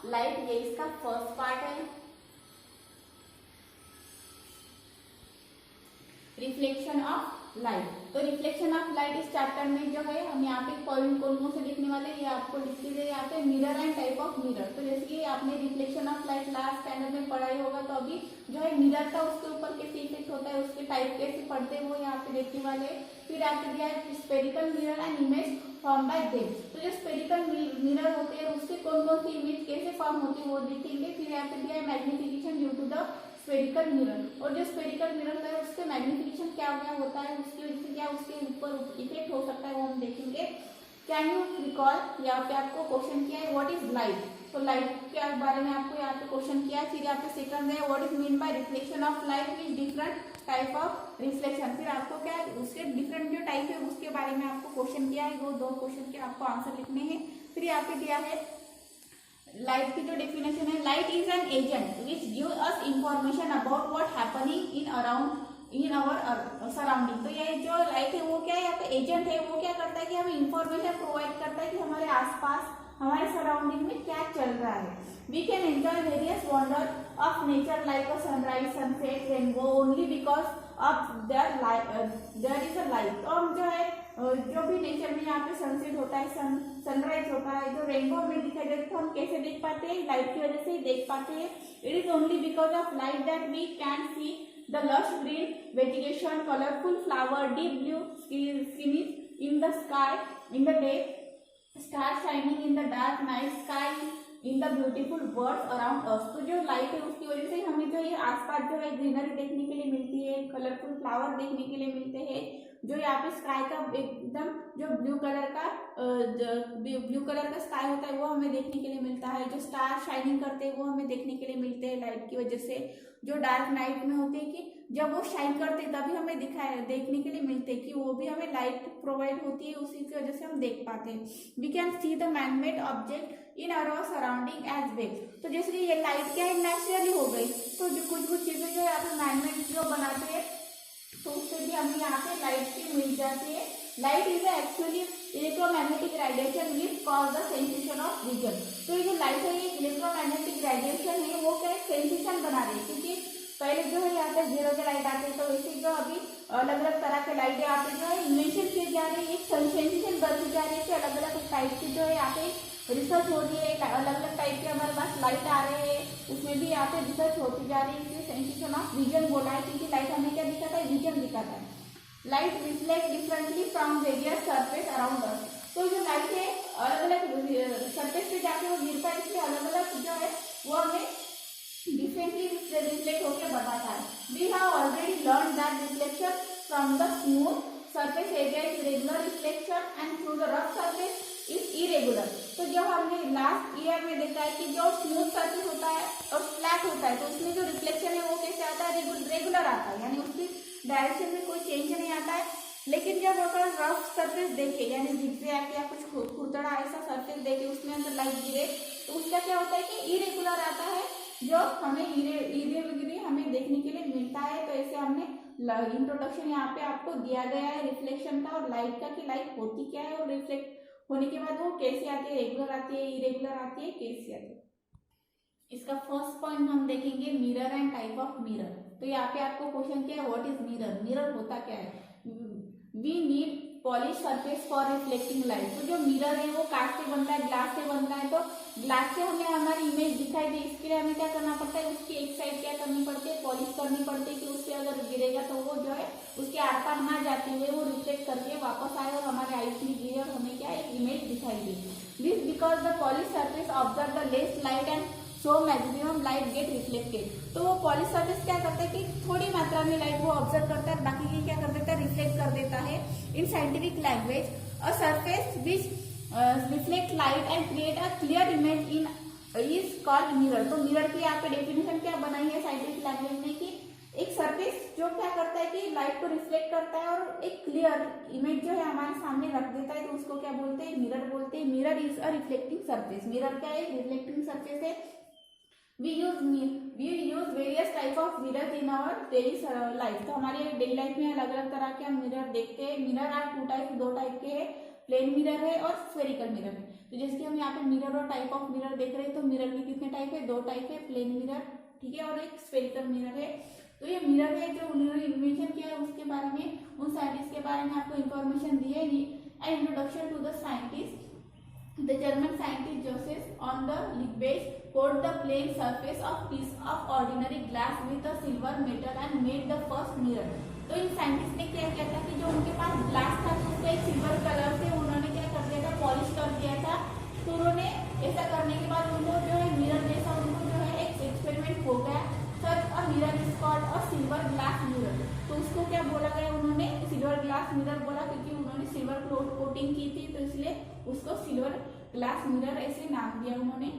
Light, ये इसका first part है। रिफ्लेक्शन ऑफ लाइट, तो रिफ्लेक्शन ऑफ लाइट इस चैप्टर में जो है हम यहाँ पे पॉइंट कौन कौन से लिखने वाले हैं, ये आपको लिख दीजिए यहाँ पे mirror and type of mirror. तो जैसे कि आपने reflection of light last standard में पढ़ा ही होगा, तो अभी जो है मिरर का उसके ऊपर कैसे इफेक्ट होता है, उसके टाइप कैसे पढ़ते हैं वो यहाँ पे देखने वाले। फिर आपके दिया है spherical mirror and image form by them, तो जो स्पेरिकल मिरर होते हैं उससे कौन कौन सी इमेज कैसे फॉर्म होती है वो देखेंगे। फिर यहाँ पे दिया है magnification due to the spherical mirror, और जो स्पेरिकल मिरर है उसके मैग्निफिकेशन क्या क्या होता है, उसकी वजह से क्या उसके ऊपर इफेक्ट हो सकता है वो हम देखेंगे। कैन यू रिकॉल, यहाँ पे आपको क्वेश्चन किया है व्हाट इज लाइट, तो लाइट के बारे में आपको यहाँ पे क्वेश्चन किया है। फिर यहाँ पे सेकंड है what is mean by reflection of light with different type of reflection, फिर आपको क्या है उसके डिफरेंट जो टाइप है उसके बारे में आपको क्वेश्चन किया है, वो दो क्वेश्चन के आपको आंसर लिखने हैं। फिर यहाँ पे दिया है लाइट की जो डेफिनेशन है, light is an agent which give us information about what happening in around in our surrounding, तो ये जो लाइट है वो क्या है यहाँ पे एजेंट है, वो क्या करता है कि हमें इंफॉर्मेशन प्रोवाइड करता है कि हमारे आसपास हमारे सराउंडिंग में क्या चल रहा है। We can enjoy various wonder of nature like a sunrise, sunset, rainbow only because of there is a light, तो हम जो है जो भी नेचर में यहाँ पे सनसेट होता है, सनराइज होता है, जो रेनबो में दिखाई देता है, तो हम कैसे देख पाते हैं, लाइट की वजह से ही देख पाते हैं। It is only because of light that we can see the lush green vegetation, colourful flower, deep blue skies in the sky in the day, star shining in the dark night sky, in the beautiful birds around us, तो जो light है उसकी वजह से हमें जो ये आसपास जो है ग्रीनरी देखने के लिए मिलती है, कलरफुल फ्लावर देखने के लिए मिलते हैं, जो यहाँ पे स्काई का एकदम जो ब्लू कलर का स्काई होता है वो हमें देखने के लिए मिलता है, जो स्टार शाइनिंग करते हैं वो हमें देखने के लिए मिलते हैं लाइट की वजह से, जो डार्क नाइट में होते हैं कि जब वो शाइन करते हैं तभी हमें देखने के लिए मिलते हैं कि वो भी हमें लाइट प्रोवाइड होती है, उसी की वजह से हम देख पाते हैं। We can see the manmade object in our surrounding as well, तो जैसे कि ये लाइट क्या है नेचुरली हो गई, तो जो कुछ चीजें जो यहाँ पे मैनमेड जो बनाते हैं तो उससे भी हमें यहाँ पे लाइट की मिल जाती है। Light is actually electromagnetic radiation which cause the sensation of vision, तो ये जो लाइट है ये इलेक्ट्रोमैग्नेटिक रेडिएशन है वो क्या सेंसेशन बना रही है, क्योंकि पहले जो है यहाँ पे जीरो के लाइट आते हैं, तो वैसे जो अभी अलग अलग तरह के लाइट यहाँ पे जो है इन्वेंशन की जा रही है, एक सेंसेशन बढ़ती जा रही है कि अलग अलग टाइप की जो है यहाँ पे रिसर्च हो रही है, अलग अलग टाइप के हमारे पास लाइट आ रहे हैं, उसमें भी यहाँ पे रिसर्च होती जा रही है, इसलिए सेंसेशन ऑफ विजन बोला है, क्योंकि लाइट हमें क्या दिखाता है, विजन दिखाता है। Light reflect differently from various surface around us, तो जो लाइट है अलग अलग सरफेस पे जाके वो गिरता है, इसलिए अलग अलग जो है वो हमें डिफरेंटली रिफ्लेक्ट होकर बताता है। We have already learn that reflection from the smooth surface area is regular reflection and through the rough surface is irregular, तो जो हमने लास्ट ईयर में देखा है कि जो स्मूथ सरफेस होता है और फ्लैट होता है तो उसमें जो रिफ्लेक्शन है वो कैसे आता है, रेगुलर आता है, यानी उसकी डायरेक्शन में कोई चेंज नहीं आता है। लेकिन जब अगर रफ सरफेस देखे यानी जिगजैग या कुछ खुरदड़ा ऐसा सरफेस देखे उसमें अगर लाइट गिरे तो उसका क्या होता है कि इरेगुलर आता है, जो हमें इरेगुलर हमें देखने के लिए मिलता है। तो ऐसे हमने इंट्रोडक्शन यहाँ पे आपको दिया गया है रिफ्लेक्शन का और लाइट का, कि लाइट होती क्या है और रिफ्लेक्ट होने के बाद वो कैसे आती है, रेगुलर आती है, इरेगुलर आती है, कैसे आती है। इसका फर्स्ट पॉइंट हम देखेंगे mirror and type of mirror, तो यहाँ पे आपको क्वेश्चन क्या है व्हाट इज मिरर, मिरर होता क्या है। We need polish surface for reflecting light, तो जो मिरर है वो कांच से बनता है, ग्लास से बनता है, तो ग्लास से हमें हमारी इमेज दिखाई दे इसके लिए हमें क्या करना पड़ता है, उसकी एक साइड क्या करनी पड़ती है, पॉलिश करनी पड़ती है कि उससे अगर गिरेगा तो वो जो है उसके आर पार ना जाते हुए वो रिफ्लेक्ट करके वापस आए और हमारे आईज में गिरे और हमें क्या एक इमेज दिखाई दे। This because the polish surface observe the less light and so maximum light get reflected, तो वो पॉलिश सरफेस क्या करता है कि थोड़ी मात्रा में लाइट वो ऑब्जर्व करता है, बाकी की क्या कर देता है, रिफ्लेक्ट कर देता है। In scientific language a surface which reflect light and create a clear image in is called mirror, तो मिरर की यहाँ पे डेफिनेशन क्या बनाई है साइंटिफिक लैंग्वेज में कि एक सरफेस जो क्या करता है कि लाइट को रिफ्लेक्ट करता है और एक क्लियर इमेज जो है हमारे सामने रख देता है, तो उसको क्या बोलते हैं, मिरर बोलते हैं। Mirror is a reflecting surface, mirror क्या है, रिफ्लेक्टिंग सरफेस है। we use various type of mirrors in our daily life, तो हमारे डेली लाइफ में अलग अलग तरह के हम मिरर देखते हैं। मिरर आर टू टाइप, दो टाइप के हैं, प्लेन मिरर है और स्फेरिकल मिरर है। तो जैसे कि हम यहाँ पे मिरर और टाइप ऑफ मिरर देख रहे हैं, तो मिरर के कितने टाइप है, 2 टाइप है, प्लेन मिरर, ठीक है, और एक स्फेरिकल मिरर है। तो ये मिरर है जो उन्होंने इन्वेंशन किया है उसके बारे में, उन साइंटिस्ट के बारे में आपको इन्फॉर्मेशन दी है। And introduction to the scientist, the German scientist Joseph on the Liebig poured the plain surface of piece of ordinary glass with a silver metal and made the first mirror। तो इन scientist ने क्या किया था कि जो उनके पास glass था तो उसको एक सिल्वर कलर से उन्होंने क्या कर दिया था, पॉलिश कर दिया था। तो उन्होंने ऐसा करने के बाद उनको जो है मिरर जैसा उनको जो है एक एक्सपेरिमेंट हो गया, such a mirror is called a silver glass mirror. तो उसको क्या बोला गया, उन्होंने सिल्वर ग्लास मिरर बोला क्योंकि उन्होंने सिल्वर कोटिंग की थी, तो इसलिए उसको सिल्वर ग्लास मिरर ऐसे नाम दिया उन्होंने।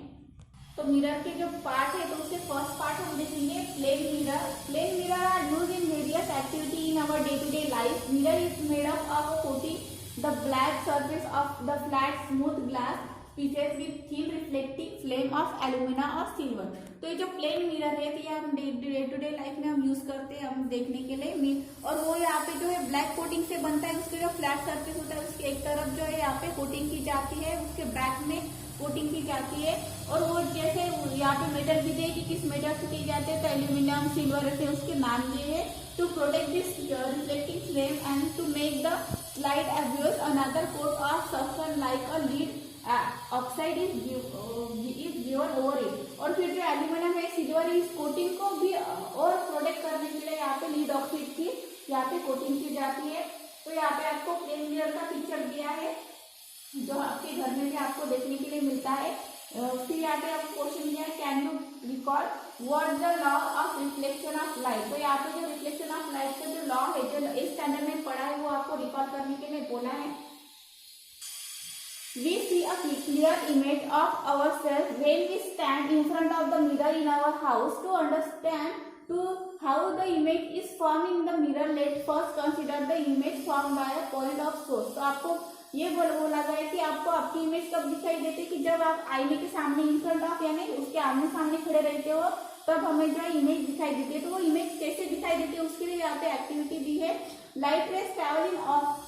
तो मिरर के जो पार्ट है, तो उसके फर्स्ट पार्ट हम देखेंगे plane mirror. Plane mirror are used in various activity in our day to day life. Mirror is made up of coating the black surface of the flat smooth glass pieces with thin reflecting flame of alumina और silver. तो ये जो plane mirror है, तो ये हम day to day life में हम यूज करते हैं हम देखने के लिए। और वो यहाँ पे जो है ब्लैक कोटिंग से बनता है, उसके जो फ्लैट सरफेस होता है उसके एक तरफ जो है यहाँ पे कोटिंग की जाती है, उसके बैक में कोटिंग की जाती है। और वो जैसे यहाँ पे मेटल भी दे कि किस मेटल से की जाती है, तो एल्यूमिनियम सिल्वर ऐसे उसके नाम दिए है। To protect this reflecting flame and to make the slide abuse another coat of sulphur like a lead oxide is given over it. और फिर जो एल्यूमिनियम है सिल्वर इस कोटिंग को भी और प्रोटेक्ट करने के लिए यहाँ पे लीड ऑक्साइड की यहाँ पे कोटिंग की जाती है। तो यहाँ पे आपको प्लेन मिरर का पिक्चर दिया है जो आपके घर में भी आपको देखने के लिए मिलता है। फिर यहाँ पे आपको क्वेश्चन दिया है, can you recall what the law of reflection of light. तो यहाँ पे जो रिफ्लेक्शन ऑफ लाइट का जो लॉ है जो इस स्टैंडर्ड में पढ़ा है वो आपको रिकॉल करने के लिए बोला है। We see a clear image of ourselves when we stand in front of the mirror in our house. To understand how the image is formed in the mirror, let's first consider the image formed by a point of source। तो आपको ये बोला गया है कि आपको आपकी image कब दिखाई देती है कि जब आप आईने के सामने इन फ्रंट ऑफ यानी उसके आमने सामने खड़े रहते हो, तब हमें जो है इमेज दिखाई देती है। तो वो इमेज कैसे दिखाई देती है उसके लिए यहाँ पे एक्टिविटी दी है। Light raise travel in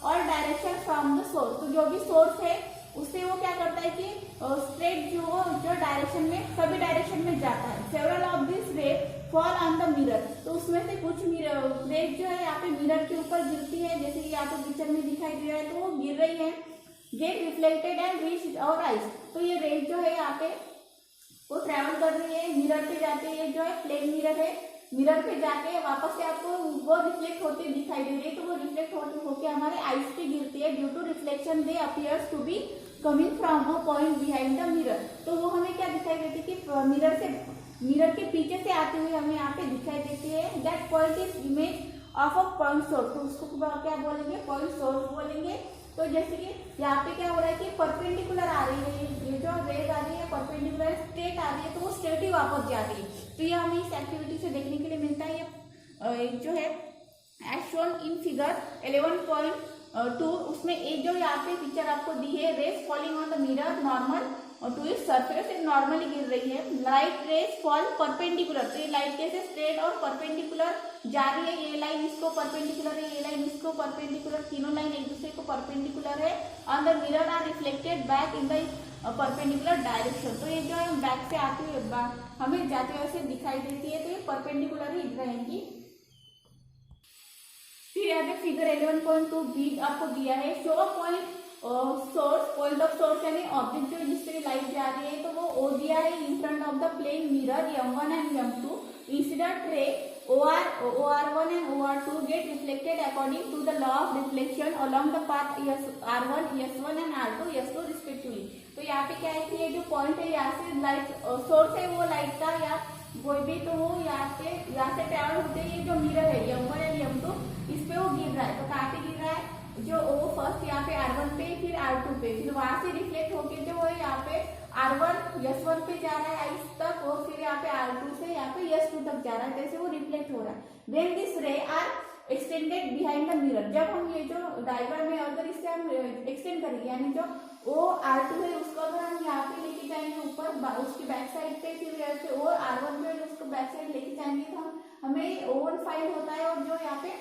all direction from the source. तो जो भी सोर्स है उससे वो क्या करता है कि स्ट्रेट जो डायरेक्शन में सभी डायरेक्शन में जाता है। सेवरल ऑफ दिस रे फॉल ऑन द मिरर। तो उसमें से कुछ रेज जो है यहाँ पे मिरर के ऊपर गिरती है, जैसे कि यहाँ पे पिक्चर में दिखाई दे रहा है, तो वो गिर रही है। Get reflected and reach our eyes. तो ये रेज जो है यहाँ पे वो ट्रेवल कर रही है, मिरर पे जाते हैं, जो है प्लेन मिरर है, मिरर पे जाके वापस से आपको वो रिफ्लेक्ट होते दिखाई दे रही है। तो वो रिफ्लेक्ट होके हमारे आईज पे गिरती है। Due to reflection they appears to be coming from a point behind the mirror. तो वो हमें क्या दिखाई देती है कि मिरर के पीछे से आते हुए हमें यहाँ पे दिखाई देती है। That point is image of a point source. तो उसको क्या बोलेंगे, पॉइंट सोर्स बोलेंगे। तो जैसे कि यहाँ पे क्या हो रहा है कि परपेंडिकुलर आ रही है, ये जो रेज आ रही है परपेंडिकुलर स्ट्रेट आ रही है, तो वो स्ट्रेट ही वापस जा रही है। तो ये हमें इस एक्टिविटी से देखने के लिए मिलता है। ये जो है एज शोन इन फिगर 11.2 उसमें एक जो यहाँ पे पिक्चर आपको दी है, rays falling on the mirror normal और टू इट्स सरफेस नॉर्मली गिर रही है। Light rays fall perpendicular. तो ये लाइट कैसे स्ट्रेट और परपेंडिकुलर जा रही है, ये लाइन इसको परपेंडिकुलर है, ये लाइन इसको परपेंडिकुलर, तीनों लाइन एक दूसरे को परपेंडिकुलर है। On the mirror are reflected back in the perpendicular direction. तो ये जो है बैक से आती हुई हमें जाते हुए से दिखाई देती है, तो ये परपेंडिकुलर ही रहेंगी। फिर यहाँ पे फिगर 11.2 बी आपको दिया है। Show point source, point of source यानी ऑब्जेक्ट जो जिससे लाइट जा रही है, तो वो ओ दिया है in front of the plane mirror M1 and M2। Incident ray OR1 and OR2 get reflected according to the law of reflection along the path R1, S1 and R2, S2 respectively। तो यहाँ पे क्या है कि ये जो point है यहाँ से लाइट सोर्स है वो लाइट का या कोई भी, तो वो यहाँ से ट्रेवल होते हैं। ये जो मिरर है M1 एंड M2 इस पे वो गिर रहा है। तो कहाँ पे गिर रहा है, जो वो फर्स्ट यहाँ पे R1 पे, फिर R2 पे, फिर वहां से रिफ्लेक्ट होके जो वो यहाँ पे R1 S1 पे जा रहा है आइस तक, और फिर यहाँ पे R2 से यहाँ पे S2 तक जा रहा है, जैसे वो रिफ्लेक्ट हो रहा है। When this ray are extended behind the mirror, जब हम ये जो डायग्राम में अगर इससे हम एक्सटेंड करेंगे यानी जो वो R2 है उसको अगर हम यहाँ पे लेके जाएंगे ऊपर उसकी बैक साइड पे, फिर ऐसे और R1 पे उसको बैक साइड लेके जाएंगे तो हमें O1 फाइंड होता है। और जो यहाँ पे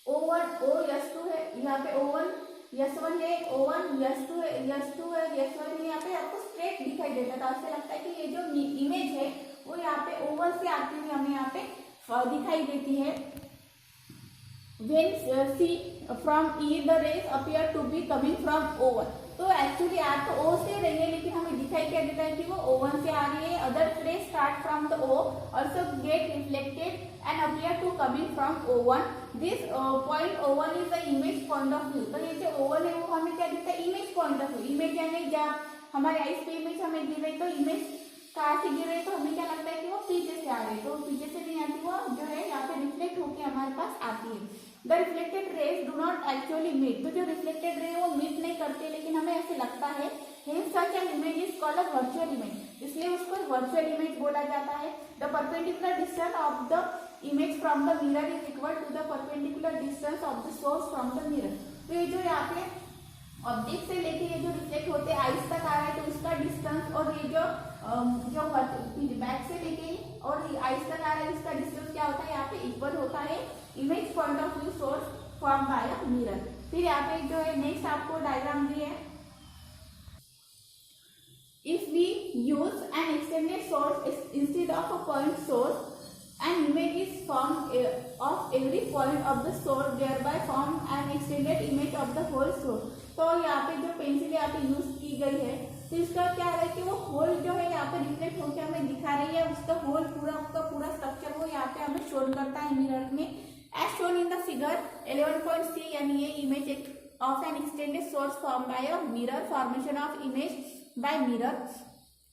O1 OS2 है, यहाँ पे O1 S1 है, O1, S2 है, S2 है, S1 है, यहाँ पे आपको स्ट्रेट दिखाई देता है। तो आपसे लगता है कि ये जो इमेज है वो यहाँ पे O1 से आती हुई हमें यहाँ पे दिखाई देती है। When see from E the rays appear to be coming from O1, तो एक्चुअली आ तो O से रही है लेकिन हमें दिखाई क्या देता है कि वो O1 से आ रही है। Other rays start from the O also get reflected and appear to coming from O1. This point O1 is the image point of view. तो ये जो O1 है वो हमें क्या देता है, image point of view. Image यानी जब हमारे आइस पे इमेज हमें गिर रही तो इमेज कहाँ से गिर रही तो हमें क्या लगता है कि वो पीछे से आ रही है। तो पीछे से नहीं आती, वो जो है यहाँ पे रिफ्लेक्ट होके हमारे पास आती है। The reflected rays do not actually meet, तो जो रिफ्लेक्टेड रे वो मीट नहीं करते लेकिन हमें ऐसे लगता है। Hence such an image is called a virtual image, इसलिए उसको वर्चुअल इमेज बोला जाता है। The perpendicular distance of the image from the mirror is equal to the perpendicular distance of the source from the mirror. तो ये जो यहाँ पे ऑब्जेक्ट से लेके ये जो रिफ्लेक्ट होते हैं आइस तक आ रहा है तो उसका डिस्टेंस, और ये जो बैक से लेके और आइस तक आ रहा है इसका डिस्टेंस क्या होता है, यहाँ पे इक्वल होता है image point of view source form by a mirror. फिर यहाँ पे जो है नेक्स्ट आपको डायग्राम दी है। If we use an extended source instead of a point source, an image is formed of every point of the source, thereby form an extended image of the whole source। तो यहाँ पे जो pencil यहाँ पे use की गई है तो इसका क्या है कि वो होल जो है यहाँ पे रिफ्लेक्ट होकर हमें दिखा रही है, उसका होल पूरा उसका पूरा स्ट्रक्चर वो यहाँ पे हमें शो करता है मिरर में। As shown in the figure 11.3, यानी ये image of an extended source form by a mirror, formation of image by mirror.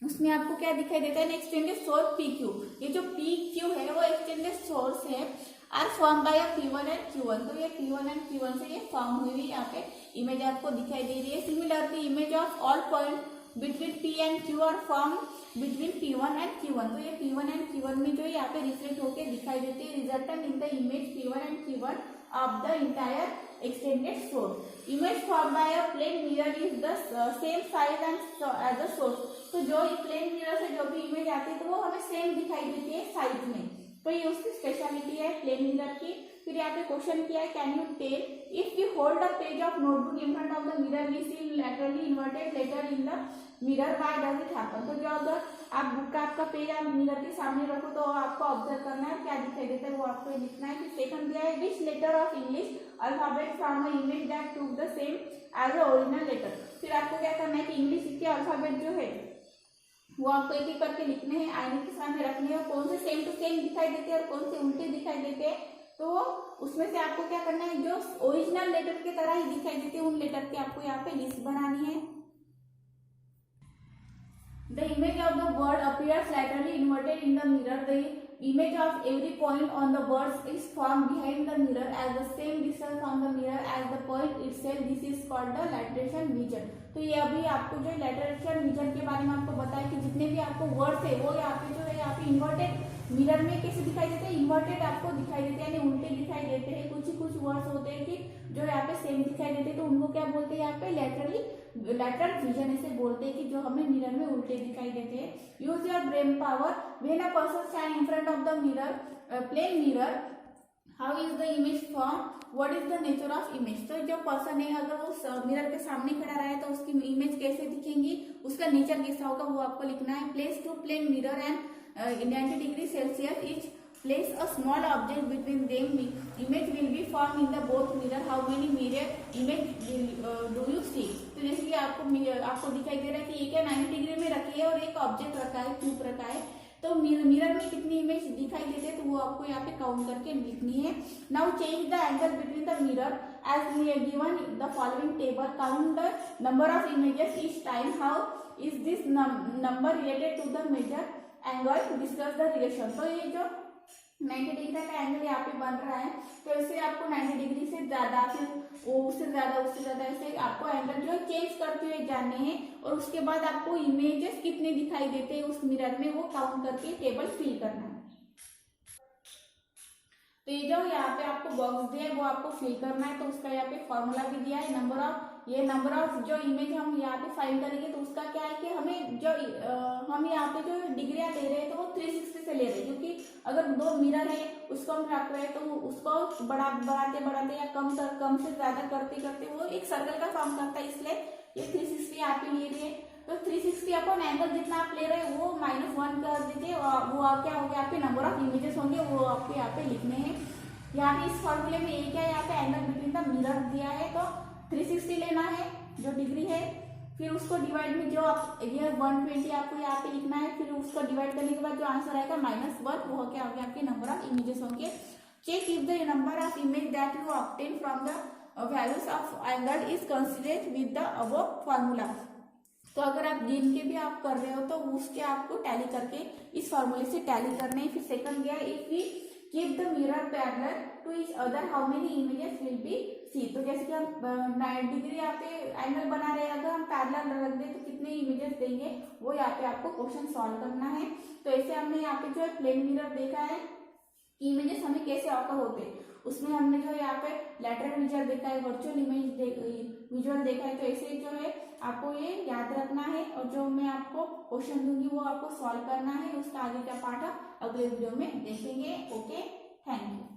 उसमें आपको क्या दिखाई देता है, एक्सटेंडेड सोर्स PQ। ये जो PQ है वो एक्सटेंडेड सोर्स है, are form by P1 and Q1। तो ये P1 एंड Q1 से ये फॉर्म हुई हुई यहाँ पे इमेज आपको दिखाई दे रही है। Similarly image of all point between P and Q are form between P1 and Q1। तो ये P1 एंड Q1 में जो यहाँ पे रिफ्लेक्ट होकर दिखाई देती है, resultant in the image P1 and Q1 of the entire extended source. Image formed by a plane mirror is the same size and as the source. तो जो प्लेन मिरर से जो भी इमेज आती है तो वो हमें सेम दिखाई देती है साइज में, तो ये उसकी स्पेशलिटी है प्लेन मिरर की। फिर यहाँ पे क्वेश्चन किया है, can you tell if we hold a page of notebook in front of the mirror we see laterally inverted letter in the mirror, why does it happen. तो जो अगर आप बुक का आपका पेज आप मिरर के सामने रखो तो आपको ऑब्जर्व करना है क्या दिखाई देता है वो आपको लिखना है। फिर सेकंड दिया है, which letter of English alphabet from the image that took the same as a original letter. फिर आपको क्या करना है कि इंग्लिश के अल्फाबेट जो है वो आपको एक एक करके लिखने हैं, आईने के सामने रखने हैं, कौन से सेम टू सेम दिखाई देते हैं और कौन से उल्टे दिखाई देते हैं। तो उसमें से आपको क्या करना है, जो ओरिजिनल लेटर की तरह ही दिखाई देते हैं उन लेटर की आपको यहाँ पे लिस्ट बनानी है। The image of the bird appears laterally inverted in the mirror. The image of every point on the bird is formed behind the mirror as the same distance from the mirror as the point itself. This is called the lateral vision. तो ये अभी आपको जो lateral vision के बारे में आपको बताया कि जितने भी आपको वर्ड्स है वो यहाँ पे जो है यहाँ पे इन्वर्टेड मिरर में कैसे दिखाई देते हैं, इन्वर्टेड आपको दिखाई देते हैं यानी उल्टे दिखाई देते हैं। कुछ ही कुछ वर्ड्स होते हैं कि जो यहाँ पे सेम दिखाई देते हैं तो उनको क्या बोलते हैं यहाँ पे लैटरल विजन ऐसे बोलते हैं कि जो हमें मिरर में उल्टे दिखाई देते हैं। Use your brain power when a person stand in front of the mirror plane mirror, how is the image form, what is the nature of image. तो जो पर्सन है अगर वो मिरर के सामने खड़ा रहा है तो उसकी इमेज कैसे दिखेंगी, उसका नेचर कैसा होगा वो आपको लिखना है। Place two plane mirror and 90 degree Celsius each place a small object between them, image will be formed in the both mirror, how many mirror image do you see। तो जैसे कि आपको दिखाई दे रहा है कि एक 90 डिग्री में रखी है और एक ऑब्जेक्ट रखा है, क्यूब रखा है, तो मिरर में कितनी इमेज दिखाई देते हैं तो वो आपको यहाँ पे काउंट करके लिखनी है। Now change the angle between the mirror as given the following table, count the number of images each time, how is this number related to the measure angle, discuss the relation. तो ये जो 90 degree का angle यहाँ पे बन रहा है तो इसे आपको 90 डिग्री से ज्यादा फिर उससे ज्यादा ऐसे आपको एंगल जो है चेंज करते हुए जाने हैं और उसके बाद आपको इमेजेस कितने दिखाई देते हैं उस मिरर में वो काउंट करके टेबल फिल करना है। तो ये जो यहाँ पे आपको बॉक्स दिया है वो आपको फिल करना है, तो उसका यहाँ पे फॉर्मूला भी दिया है। नंबर ऑफ जो इमेज हम यहाँ पे फाइंड करेंगे तो उसका क्या है कि हमें जो हम यहाँ पे जो डिग्रियां ले रहे हैं तो वो 360 से ले रहे हैं, क्योंकि अगर दो मिरर है उसको हम रख रहे हैं तो उसको बढ़ाते बढ़ाते या कम से ज्यादा करते करते वो एक सर्कल का फॉर्म करता है, इसलिए ये 360 आप ही ले रहे हैं। तो 360 अपन एंगल जितना आप ले रहे हैं वो -1 कर दीजिए, वो क्या हो गया, आपके नंबर ऑफ इमेजेस होंगे वो आपको यहाँ पे लिखने हैं। यहाँ पे इस फॉर्मूले में एक है, यहाँ पे एंगल बिटवीन द मिरर दिया है तो 360 लेना है जो डिग्री है, फिर उसको डिवाइड में जो आप ये 120 आपको यहाँ पे लिखना है, फिर उसको डिवाइड करने के बाद जो आंसर आएगा -1 वो क्या हो गया आपके नंबर ऑफ इमेजेस होंगे। Check if the number of image that you obtain from the values of angle is considered with the above formula. तो अगर आप गिन के भी आप कर रहे हो तो उसके आपको टैली करके इस फॉर्मूले से टैली करने हैं। फिर सेकंड गया, if we keep the mirror parallel to each other how many images will be see. तो जैसे कि हम 90 डिग्री यहाँ पे एंगल बना रहे हैं, अगर हम पैरेलल रख दे तो कितने इमेजेस देंगे वो यहाँ पे आपको क्वेश्चन सॉल्व करना है। तो ऐसे हमने यहाँ पे जो है प्लेन मिरर देखा है, इमेजेस हमें कैसे ऑकर होते हैं, उसमें हमने जो यहाँ पे लैटरल विजुअल देखा है, वर्चुअल इमेज विजुअल देखा है। तो ऐसे जो है आपको ये याद रखना है और जो मैं आपको क्वेश्चन दूंगी वो आपको सॉल्व करना है। उसका आगे का पार्ट अगले वीडियो में देखेंगे। Okay, thank you.